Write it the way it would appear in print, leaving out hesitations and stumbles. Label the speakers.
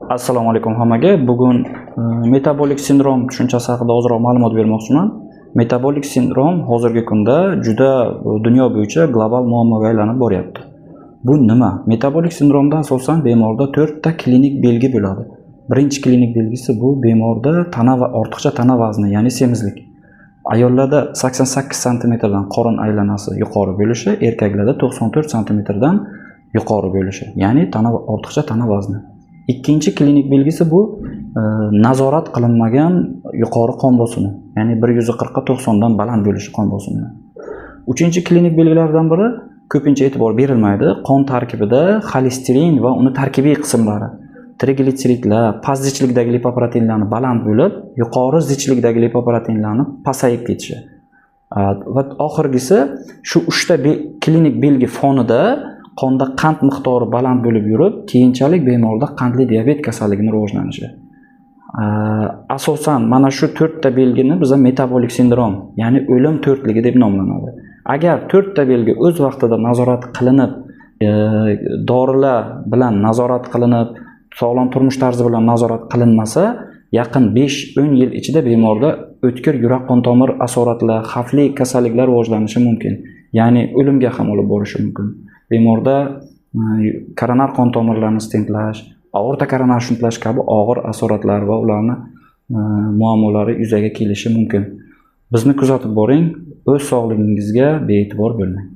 Speaker 1: Assalomu alaykum hammaga. Bugun metabolik sindrom tushunchasi haqida ozroq ma'lumot bermoqchiman. Metabolik sindrom hozirgi kunda juda dunyo bo'yicha global muammoga aylanib boryapti. Bu nima? Metabolik sindromdan asosan bemorda 4 ta klinik belgi bo'ladi. Birinchi klinik belgisi bu bemorda ortiqcha tana vazni, ya'ni semizlik. Ayollarda 88 cm dan qorin aylanasi yuqori bo'lishi, erkaklarda 94 cm dan yuqori bo'lishi, ya'ni ortiqcha tana vazni. Ikkinchi klinik belgisi bu nazorat qilinmagan yuqori qon bosimi, ya'ni 140 ga 90 dan baland bo'lishi qon bosimi. Uchinchi klinik belgilardan biri ko'pincha e'tibor berilmaydi. Qon tarkibida xolesterin va uni tarkibiy qismlari, triglitseridlar, past zichlikdagi lipoproteinlarni baland bo'lib, yuqori zichlikdagi lipoproteinlarni pasayib ketishi. Va oxirgisi shu 3 ta klinik belgi fonida qonda qand miqdori baland bo'lib yurib, keyinchalik bemorda qandli diabet kasalligining rivojlanishi. Asosan mana shu 4 ta belgini biz metabolik sindrom, ya'ni o'lim to'rtligi deb nomlanadi. Agar 4 ta belgi o'z vaqtida nazorat qilinib, dorilar bilan nazorat qilinib, sog'lom turmush tarzi bilan nazorat qilinmasa, yaqin 5-10 yil ichida bemorda o'tkir yurak-qon tomir asoratlar, xavfli kasalliklar rivojlanishi mumkin. Ya'ni o'limga ham olib borishi mumkin. Bemorda koronar qon tomirlarini stentlash, aorta koronar shuntlash kabi og'ir asoratlar va ularni muammolari yuzaga kelishi mumkin. Bizni kuzatib boring, o'z sog'lig'ingizga bee'tibor bo'lmang.